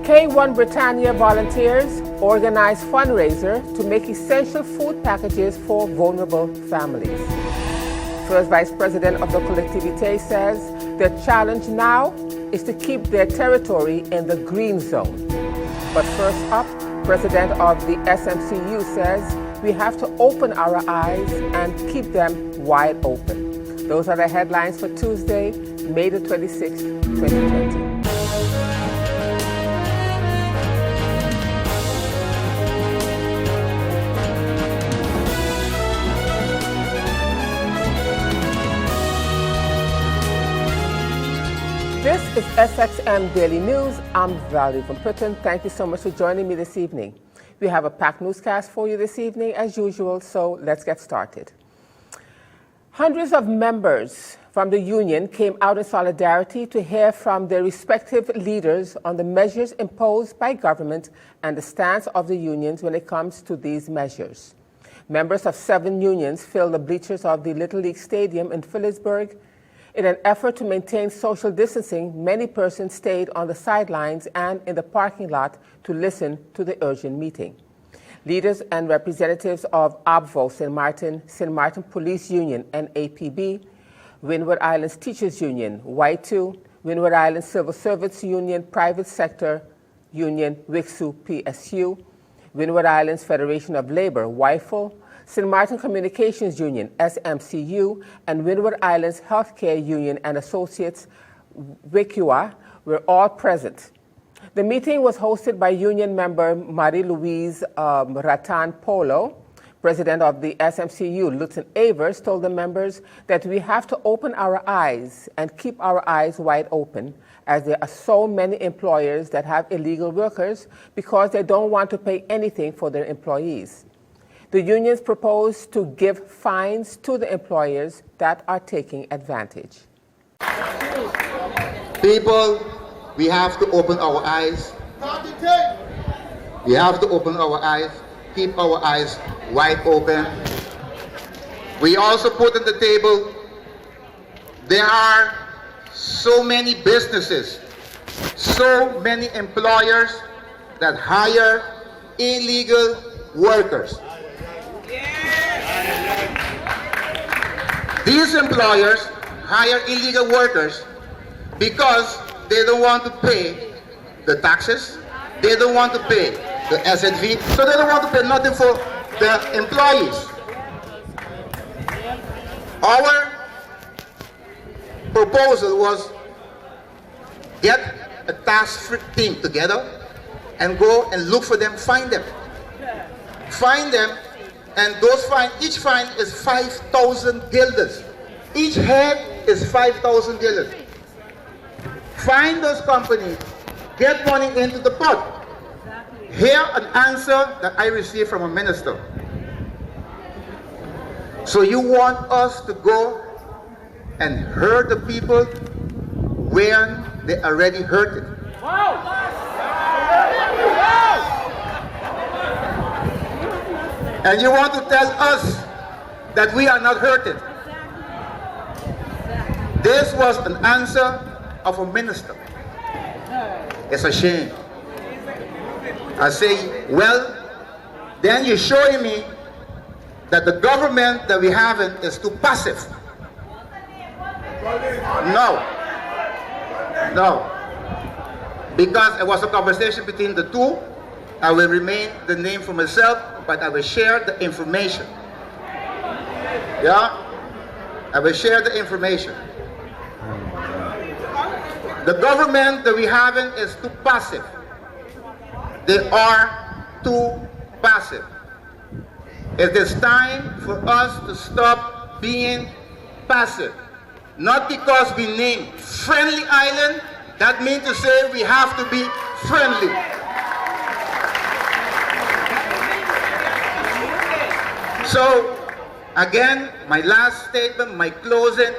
K1 Britannia volunteers organize fundraiser to make essential food packages for vulnerable families. First Vice President of the collectivité says their challenge now is to keep their territory in the green zone. But first up, President of the SMCU says we have to open our eyes and keep them wide open. Those are the headlines for Tuesday, May the 26th, 2020. This is SXM Daily News. I'm Valerie from Britain. Thank you so much for joining me this evening. We have a packed newscast for you this evening, as usual, so let's get started. Hundreds of members from the union came out in solidarity to hear from their respective leaders on the measures imposed by government and the stance of the unions when it comes to these measures. Members of 7 unions filled the bleachers of the Little League Stadium in Phillipsburg. In an effort to maintain social distancing, many persons stayed on the sidelines and in the parking lot to listen to the urgent meeting. Leaders and representatives of ABVO, St. Martin Police Union, NAPB, Windward Islands Teachers Union, Y2, Windward Islands Civil Service Union, Private Sector Union, WICSU, PSU, Windward Islands Federation of Labor, WIFO, St. Martin Communications Union, SMCU, and Windward Islands Healthcare Union and Associates, WICUA, were all present. The meeting was hosted by union member Marie-Louise Ratan Polo. President of the SMCU, Lieutenant Avers, told the members that we have to open our eyes and keep our eyes wide open, as there are so many employers that have illegal workers because they don't want to pay anything for their employees. The unions propose to give fines to the employers that are taking advantage. People, we have to open our eyes. We have to open our eyes, keep our eyes wide open. We also put on the table, there are so many businesses, so many employers that hire illegal workers. These employers hire illegal workers because they don't want to pay the taxes, they don't want to pay the SNV, so they don't want to pay nothing for the employees. Our proposal was get a task team together and go and look for them, find them. Find them, and those fine, each fine is 5,000 guilders. Each head is 5,000 guilders. Find those companies, get money into the pot. Here an answer that I received from a minister. So you want us to go and hurt the people when they already hurt it? And you want to tell us that we are not hurted? This was an answer of a minister. It's a shame. I say, well, then you're showing me that the government that we have is too passive. No. Because it was a conversation between the two. I will remain the name for myself, but I will share the information. Yeah? I will share the information. The government that we have is too passive. They are too passive. It is time for us to stop being passive. Not because we name Friendly Island, that means to say we have to be friendly. So, again, my last statement, my closing,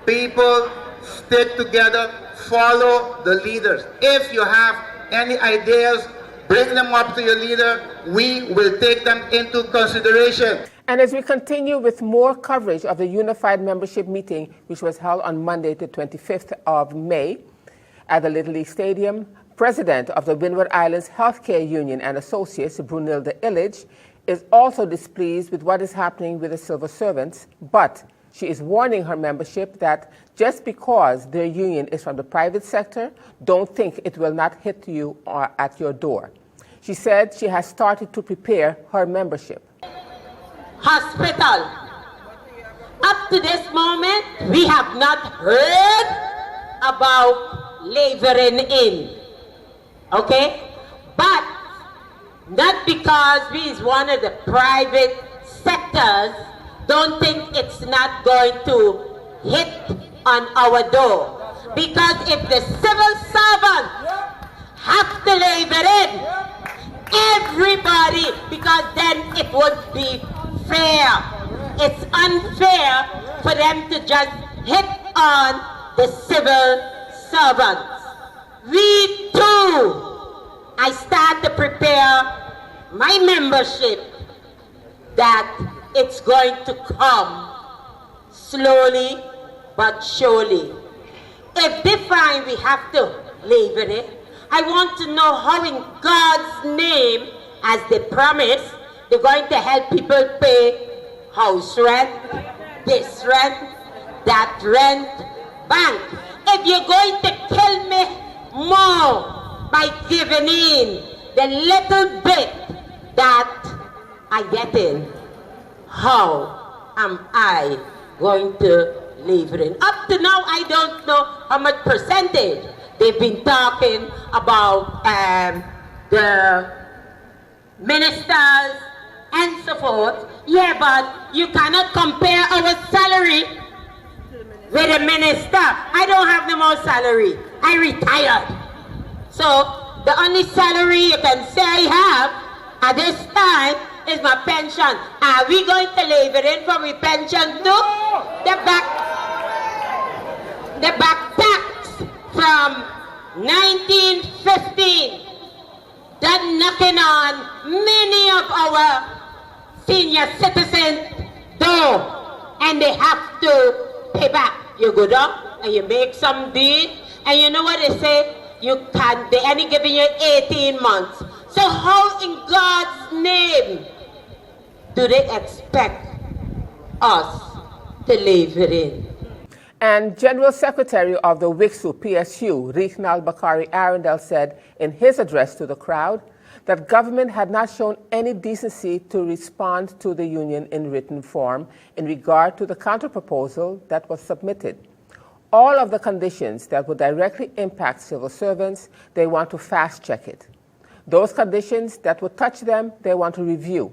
people, stick together, follow the leaders. If you have any ideas, bring them up to your leader. We will take them into consideration. And as we continue with more coverage of the Unified Membership Meeting, which was held on Monday, the 25th of May, at the Little League Stadium, president of the Windward Islands Healthcare Union and Associates, Brunilda Illich, is also displeased with what is happening with the civil servants, but she is warning her membership that just because their union is from the private sector, don't think it will not hit you at your door. She said she has started to prepare her membership. Hospital. Up to this moment, we have not heard about laboring in. Okay? But not because we is one of the private sectors, don't think it's not going to hit on our door. Because if the civil servants have to labor in, everybody, because then it would be fair. It's unfair for them to just hit on the civil servants. We too, I start to prepare my membership that it's going to come slowly but surely. If they find we have to labor it, I want to know how in God's name, as they promised, they're going to help people pay house rent, this rent, that rent, bank. If you're going to kill me more by giving in the little bit that I get in, how am I going to live in? Up to now, I don't know how much percentage. They've been talking about the ministers and so forth. Yeah, but you cannot compare our salary with a minister. I don't have no more salary. I retired. So the only salary you can say I have at this time is my pension. Are we going to leave it in for my pension too? The back tax from 1915 done knocking on many of our senior citizens door, and they have to pay back. You go down and you make some deal, and you know what they say? You can't, they only giving you 18 months. So how in God's name do they expect us to live it in? And General Secretary of the WICSU PSU, Reeknal Bakari Arundel, said in his address to the crowd that government had not shown any decency to respond to the union in written form in regard to the counterproposal that was submitted. All of the conditions that would directly impact civil servants, they want to fast-check it. Those conditions that would touch them, they want to review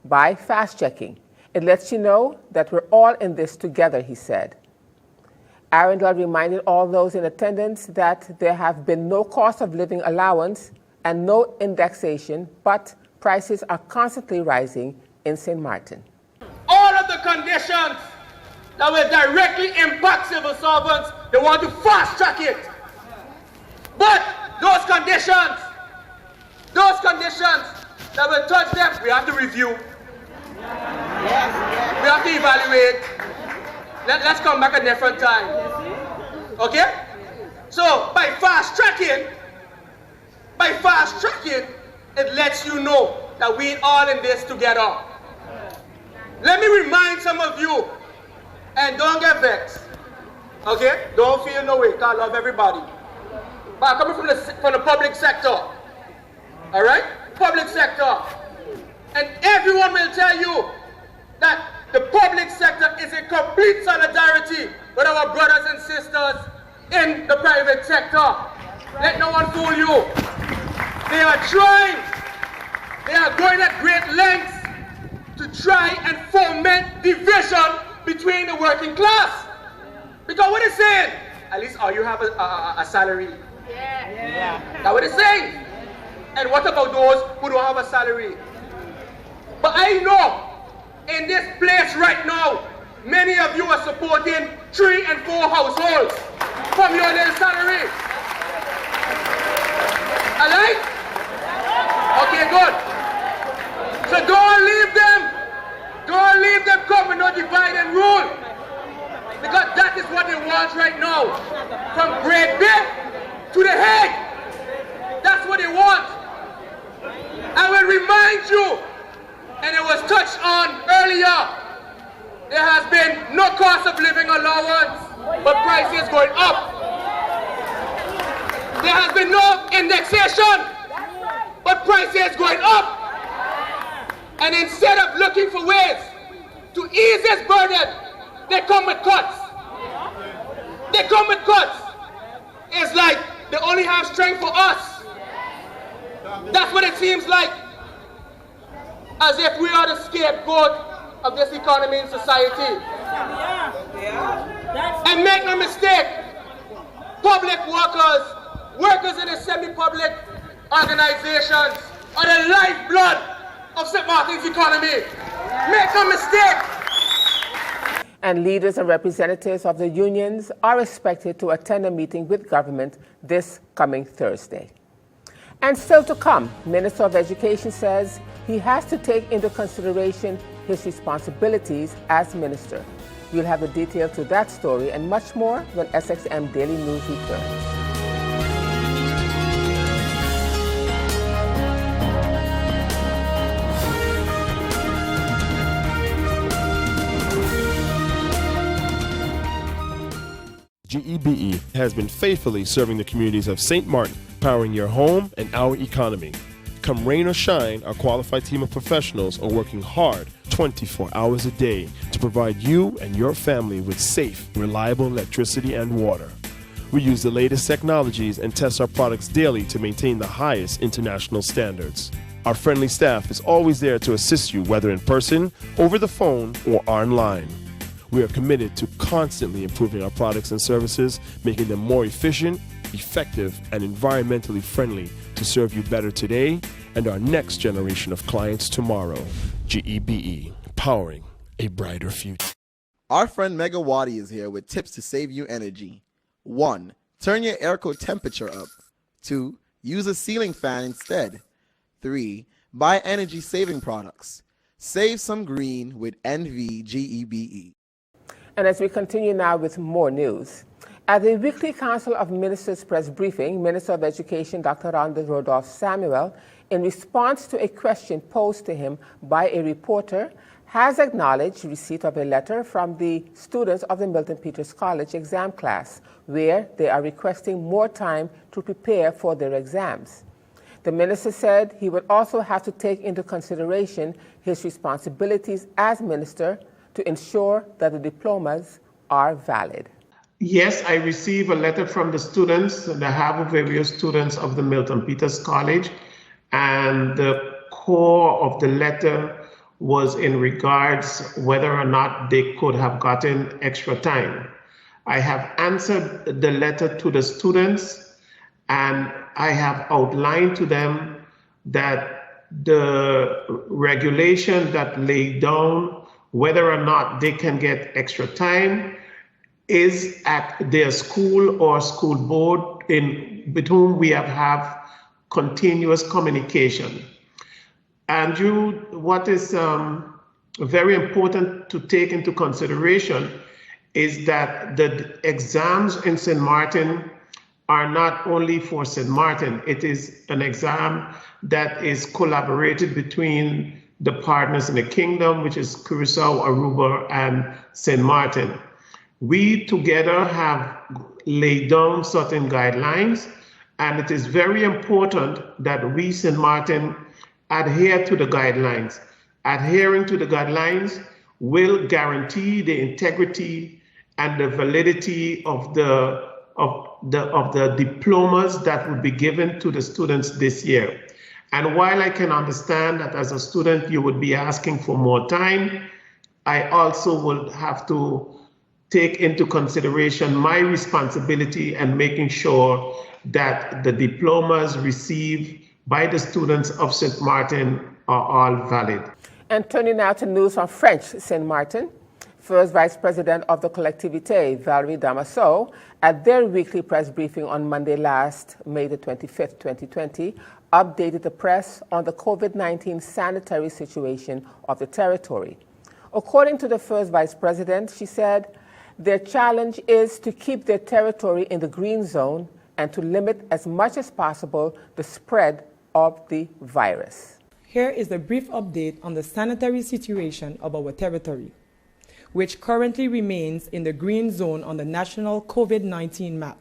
by fast-checking. It lets you know that we're all in this together, he said. Arundel reminded all those in attendance that there have been no cost of living allowance and no indexation, but prices are constantly rising in St. Martin. All of the conditions that will directly impact civil servants, they want to fast-track it. But those conditions that will touch them, we have to review. We have to evaluate. Let's come back a different time. Okay? So by fast-tracking, it lets you know that we all in this together. Let me remind some of you, and don't get vexed. Okay? Don't feel no way, 'cause I love everybody. But I'm coming from the public sector. All right? Public sector. And everyone will tell you that the public sector is in complete solidarity with our brothers and sisters in the private sector. Let no one fool you. They are trying, they are going at great lengths to try and foment division between the working class. Because what it's saying, at least you have a salary. Yeah. That's what it's saying. And what about those who don't have a salary? But I know in this place right now, many of you are supporting 3 and 4 households from your little salary. Alright? Okay, good. So don't leave them come with no divide and rule. Because that is what they want right now. From grade B to the head. Mind you, and it was touched on earlier, there has been no cost of living allowance, but prices going up. There has been no indexation, but prices going up. And instead of looking for ways to ease this burden, they come with cuts. They come with cuts. It's like they only have strength for us. That's what it seems like. As if we are the scapegoat of this economy and society. And make no mistake, public workers, workers in the semi-public organizations are the lifeblood of St. Martin's economy. Make no mistake. And leaders and representatives of the unions are expected to attend a meeting with government this coming Thursday. And still to come, Minister of Education says he has to take into consideration his responsibilities as minister. We'll have the details to that story and much more when SXM Daily News returns. GEBE has been faithfully serving the communities of St. Martin, powering your home and our economy. Come rain or shine, our qualified team of professionals are working hard 24 hours a day to provide you and your family with safe, reliable electricity and water. We use the latest technologies and test our products daily to maintain the highest international standards. Our friendly staff is always there to assist you, whether in person, over the phone, or online. We are committed to constantly improving our products and services, making them more efficient, effective, and environmentally friendly to serve you better today and our next generation of clients tomorrow. GEBE, powering a brighter future. Our friend Mega Wadi is here with tips to save you energy. 1. Turn your airco temperature up. 2. Use a ceiling fan instead. 3. Buy energy-saving products. Save some green with NVGEBE. And as we continue now with more news, at the weekly Council of Ministers press briefing, Minister of Education Dr. Rhonda Rodolph Samuel, in response to a question posed to him by a reporter, has acknowledged receipt of a letter from the students of the Milton Peters College exam class, where they are requesting more time to prepare for their exams. The minister said he would also have to take into consideration his responsibilities as minister to ensure that the diplomas are valid. Yes, I received a letter from the students, the Harvard various students of the Milton Peters College, and the core of the letter was in regards whether or not they could have gotten extra time. I have answered the letter to the students, and I have outlined to them that the regulation that laid down whether or not they can get extra time is at their school or school board with whom we have continuous communication. And what is very important to take into consideration is that the exams in St. Martin are not only for St. Martin. It is an exam that is collaborated between the partners in the kingdom, which is Curacao, Aruba, and St. Martin. We together have laid down certain guidelines, and it is very important that we, St. Martin, adhere to the guidelines. Adhering to the guidelines will guarantee the integrity and the validity of the diplomas that will be given to the students this year. And while I can understand that as a student you would be asking for more time, I also would have to take into consideration my responsibility and making sure that the diplomas received by the students of St. Martin are all valid. And turning now to news on French St. Martin, First Vice President of the Collectivité, Valerie Damaso, at their weekly press briefing on Monday last, May the 25th, 2020, updated the press on the COVID-19 sanitary situation of the territory. According to the First Vice President, she said, their challenge is to keep their territory in the green zone and to limit as much as possible the spread of the virus. here is a brief update on the sanitary situation of our territory, which currently remains in the green zone on the national COVID-19 map.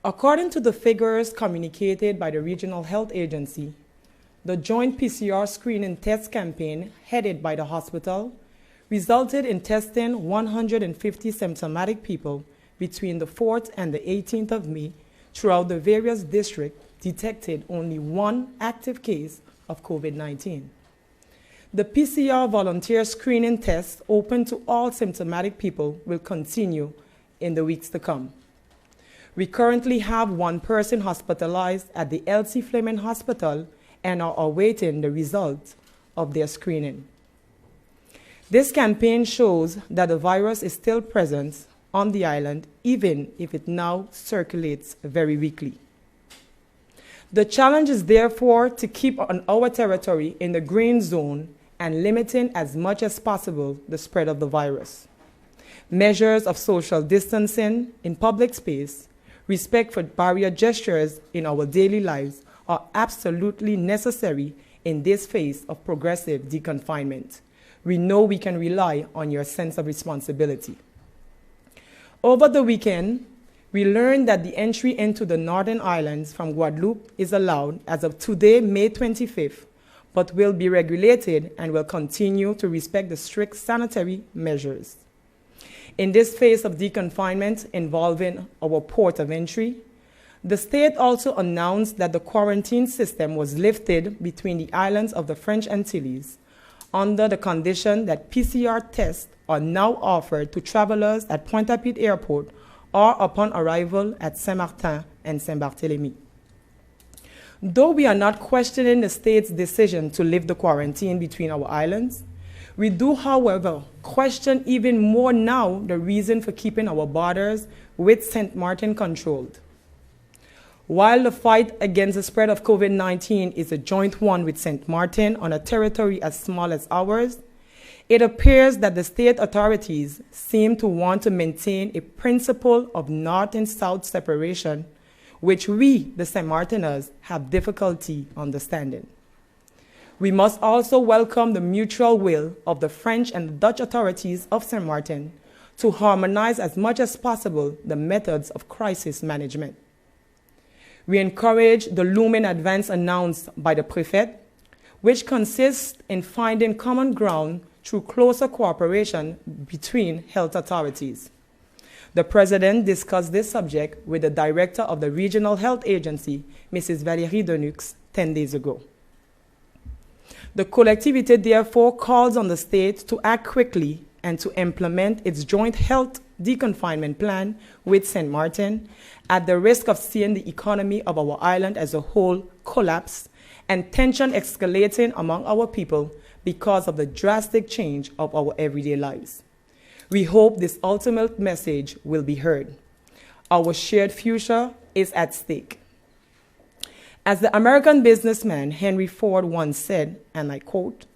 According to the figures communicated by the Regional Health Agency, the joint PCR screening test campaign headed by the hospital resulted in testing 150 symptomatic people between the 4th and the 18th of May throughout the various districts, detected only one active case of COVID-19. The PCR volunteer screening test open to all symptomatic people will continue in the weeks to come. We currently have one person hospitalized at the L.C. Fleming Hospital and are awaiting the results of their screening. This campaign shows that the virus is still present on the island, even if it now circulates very weakly. The challenge is therefore to keep on our territory in the green zone and limiting as much as possible the spread of the virus. Measures of social distancing in public space, respect for barrier gestures in our daily lives are absolutely necessary in this phase of progressive deconfinement. We know we can rely on your sense of responsibility. Over the weekend, we learned that the entry into the Northern Islands from Guadeloupe is allowed as of today, May 25th, but will be regulated and will continue to respect the strict sanitary measures. In this phase of deconfinement involving our port of entry, the state also announced that the quarantine system was lifted between the islands of the French Antilles under the condition that PCR tests are now offered to travelers at Pointe-à-Pitre Airport or upon arrival at Saint-Martin and Saint-Barthélemy. Though we are not questioning the state's decision to lift the quarantine between our islands, we do, however, question even more now the reason for keeping our borders with St. Martin controlled. While the fight against the spread of COVID-19 is a joint one with St. Martin on a territory as small as ours, it appears that the state authorities seem to want to maintain a principle of north and south separation, which we, the St. Martiners, have difficulty understanding. We must also welcome the mutual will of the French and the Dutch authorities of St. Martin to harmonize as much as possible the methods of crisis management. We encourage the looming advance announced by the Préfet, which consists in finding common ground through closer cooperation between health authorities. The President discussed this subject with the Director of the Regional Health Agency, Mrs. Valérie Denux, 10 days ago. The collectivité therefore calls on the state to act quickly and to implement its joint health deconfinement plan with St. Martin at the risk of seeing the economy of our island as a whole collapse and tension escalating among our people because of the drastic change of our everyday lives. We hope this ultimate message will be heard. Our shared future is at stake. As the American businessman Henry Ford once said, and I quote,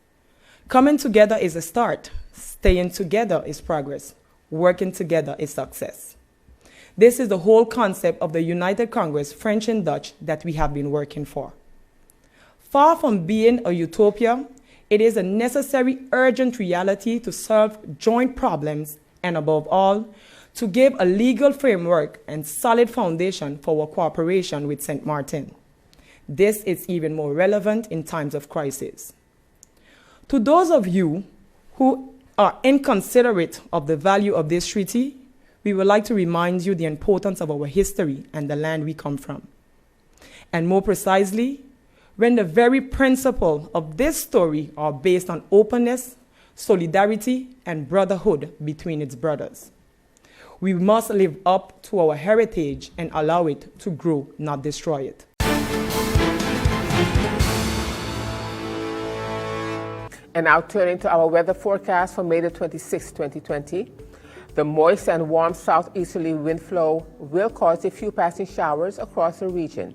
"Coming together is a start, staying together is progress, working together is success." This is the whole concept of the United Congress, French and Dutch, that we have been working for. Far from being a utopia, it is a necessary, urgent reality to solve joint problems and, above all, to give a legal framework and solid foundation for our cooperation with St. Martin. This is even more relevant in times of crisis. To those of you who are inconsiderate of the value of this treaty, we would like to remind you the importance of our history and the land we come from. And more precisely, when the very principle of this story are based on openness, solidarity, and brotherhood between its brothers. We must live up to our heritage and allow it to grow, not destroy it. And now turning to our weather forecast for May the 26th, 2020. The moist and warm southeasterly wind flow will cause a few passing showers across the region.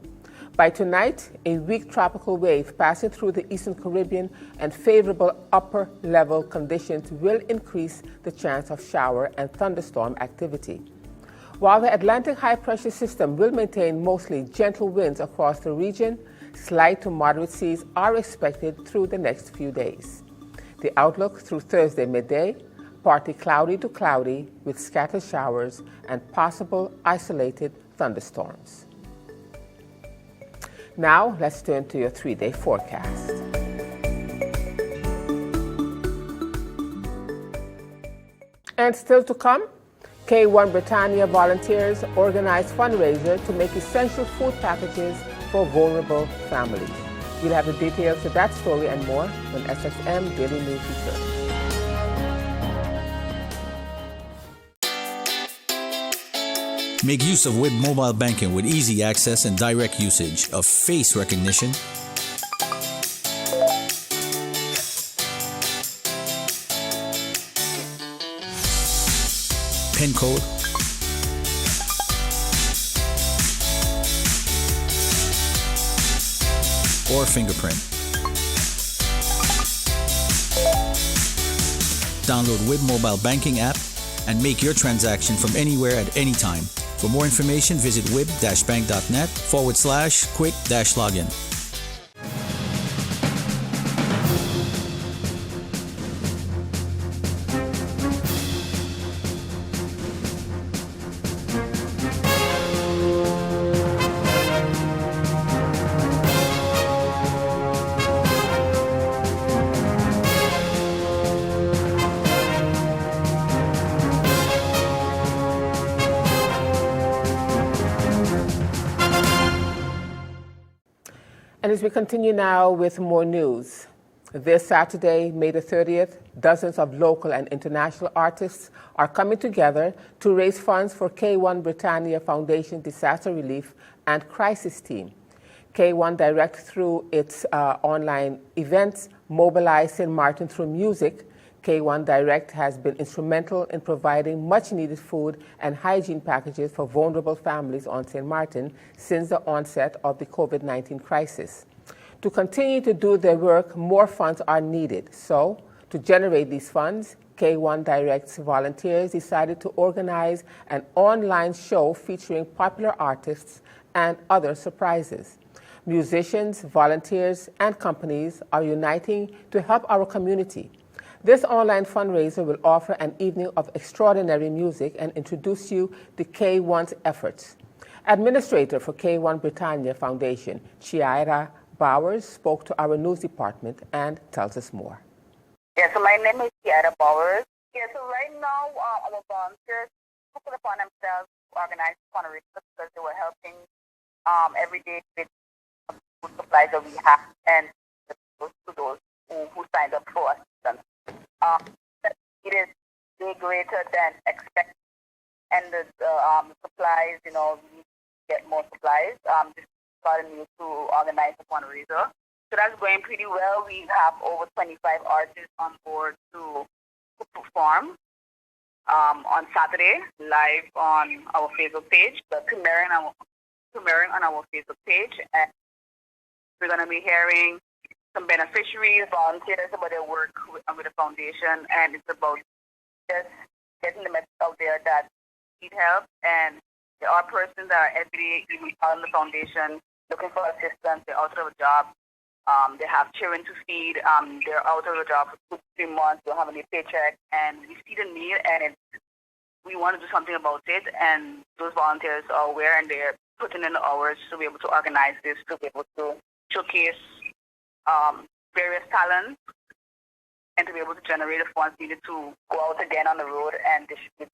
By tonight, a weak tropical wave passing through the Eastern Caribbean and favorable upper-level conditions will increase the chance of shower and thunderstorm activity. While the Atlantic high-pressure system will maintain mostly gentle winds across the region, Slight to moderate seas are expected through the next few days. The outlook through Thursday midday, partly cloudy to cloudy with scattered showers and possible isolated thunderstorms. Now let's turn to your 3-day forecast. And still to come, K1 Britannia volunteers organize fundraiser to make essential food packages for vulnerable families. You'll have the details of that story and more when SXM Daily News returns. Make use of WIB mobile banking with easy access and direct usage of face recognition, PIN code, or fingerprint. Download WIB mobile banking app and make your transaction from anywhere at any time. For more information, visit wib-bank.net/quick-login. And as we continue now with more news, this Saturday, May the 30th, dozens of local and international artists are coming together to raise funds for K1 Britannia Foundation Disaster Relief and Crisis Team. K1 Direct, through its online events, mobilized St. Martin through music. K1 Direct has been instrumental in providing much-needed food and hygiene packages for vulnerable families on St. Martin since the onset of the COVID-19 crisis. To continue to do their work, more funds are needed. So, to generate these funds, K1 Direct's volunteers decided to organize an online show featuring popular artists and other surprises. Musicians, volunteers, and companies are uniting to help our community. This online fundraiser will offer an evening of extraordinary music and introduce you to K1's efforts. Administrator for K1 Britannia Foundation, Chiara Bowers, spoke to our news department and tells us more. Yeah, so my name is Chiara Bowers. Yeah, so right now our volunteers took it upon themselves to organize fundraisers because they were helping every day with food supplies that we have and to those who signed up for assistance. It is way greater than expected, and the supplies, we need to get more supplies. This started me to organize a fundraiser. So that's going pretty well. We have over 25 artists on board to perform on Saturday, live on our Facebook page, premiering on our Facebook page, and we're going to be hearing some beneficiaries, volunteers about their work with the foundation, and it's about just getting the message out there that need help, and there are persons that are every day even on the foundation looking for assistance. They're out of a job. They have children to feed. They're out of a job for 2 3 months. They don't have any paycheck, and we see the need, and we want to do something about it. And those volunteers are aware, and they're putting in the hours to be able to organize this, to be able to showcase various talents, and to be able to generate the funds needed to go out again on the road and distribute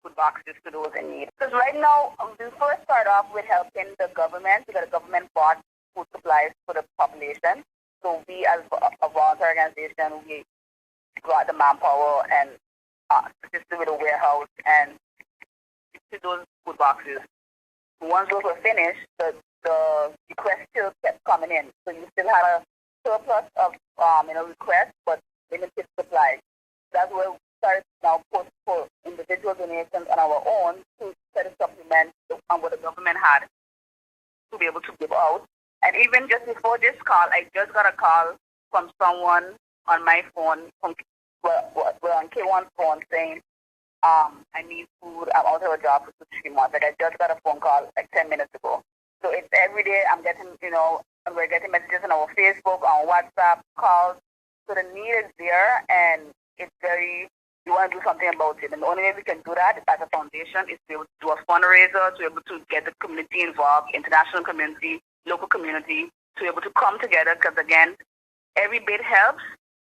food boxes to those in need. Because right now, we first start off with helping the government, because the government bought food supplies for the population. So we, as a volunteer organization, we got the manpower and assisted with a warehouse and distributed those food boxes. Once those were finished, the requests still kept coming in. So you still had a surplus of requests, but limited supply. That's where we started now push for individual donations on our own to try to supplement on what the government had to be able to give out. And even just before this call, I just got a call from someone on my phone, on K1 phone, saying, I need food, I'm out of a job for 2 3 months. Like I just got a phone call like 10 minutes ago. So it's every day I'm getting, and we're getting messages on our Facebook, on WhatsApp, calls. So the need is there, and it's very, we want to do something about it. And the only way we can do that as a foundation is to be able to do a fundraiser, to be able to get the community involved, international community, local community, to be able to come together, because again, every bit helps.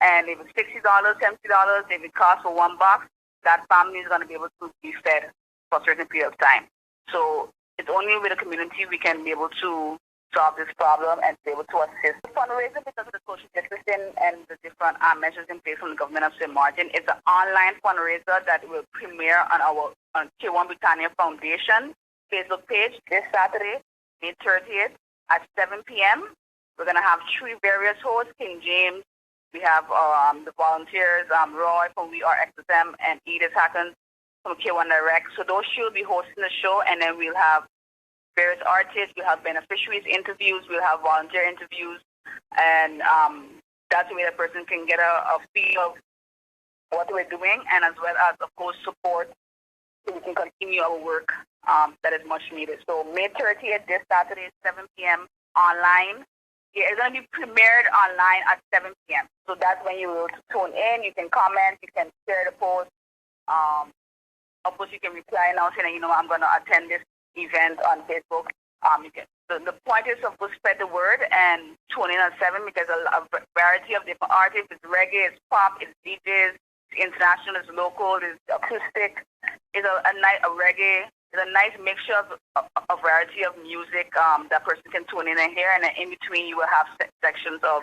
And if it's $60, $70, if it costs for $1, that family is going to be able to be fed for a certain period of time. So it's only with the community we can be able to solve this problem and be able to assist. Fundraising, because of the social distancing and the different measures in place from the government of St. Martin, it's an online fundraiser that will premiere on our K1 Britannia Foundation Facebook page this Saturday, May 30th at 7 p.m. We're going to have 3 various hosts, King James. We have the volunteers, Roy from We Are SXM and Edith Hackens from K1 Direct. So those two will be hosting the show, and then we'll have various artists, we'll have beneficiaries interviews, we'll have volunteer interviews, and that's the way the person can get a feel of what we're doing, and as well as, of course, support so we can continue our work that is much needed. So May 30th, this Saturday, 7 p.m. online. Yeah, it's going to be premiered online at 7 p.m. So that's when you will tune in, you can comment, you can share the post. Of course, you can reply now saying, I'm going to attend this event on Facebook. The point is, of course, spread the word and tune in at 7, because a variety of different artists. It's reggae, it's pop, it's DJs, it's international, it's local, it's acoustic. It's a reggae. It's a nice mixture of a variety of music that person can tune in and hear. And then in between, you will have sections of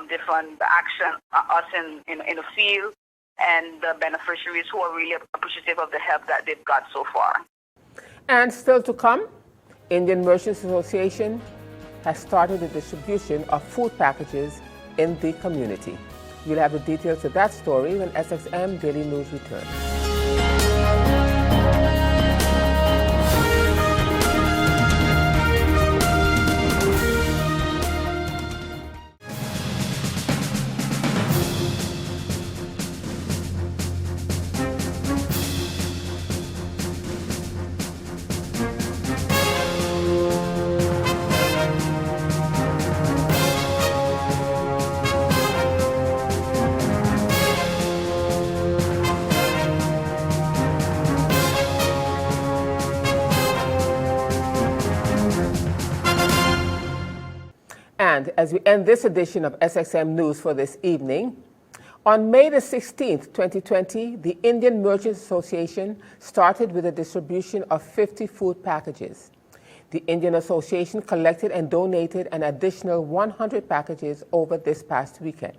different action, us in the field, and the beneficiaries who are really appreciative of the help that they've got so far. And still to come, Indian Merchants Association has started the distribution of food packages in the community. We'll have the details of that story when SXM Daily News returns. And as we end this edition of SXM News for this evening, on May the 16th, 2020, the Indian Merchants Association started with a distribution of 50 food packages. The Indian Association collected and donated an additional 100 packages over this past weekend.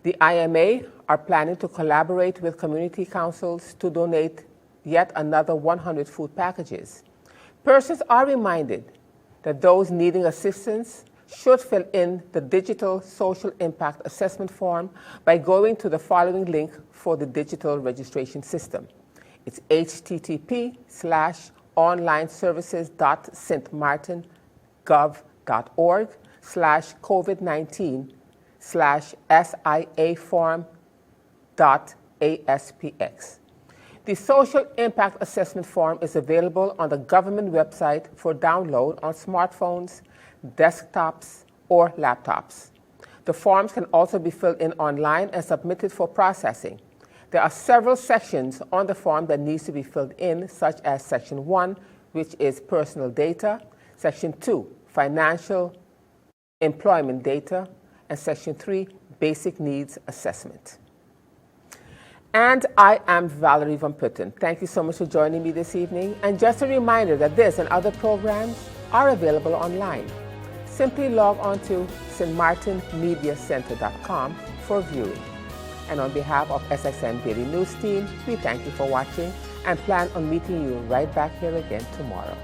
The IMA are planning to collaborate with community councils to donate yet another 100 food packages. Persons are reminded that those needing assistance should fill in the digital social impact assessment form by going to the following link for the digital registration system. It's http://onlineservices.stmartin.gov.org/COVID-19/SIA-form.aspx. The social impact assessment form is available on the government website for download on smartphones, desktops, or laptops. The forms can also be filled in online and submitted for processing. There are several sections on the form that needs to be filled in, such as Section 1, which is personal data, Section 2, financial employment data, and Section 3, basic needs assessment. And I am Valerie Van Putten. Thank you so much for joining me this evening. And just a reminder that this and other programs are available online. Simply log on to stmartinmediacenter.com for viewing. And on behalf of SXM Daily News team, we thank you for watching and plan on meeting you right back here again tomorrow.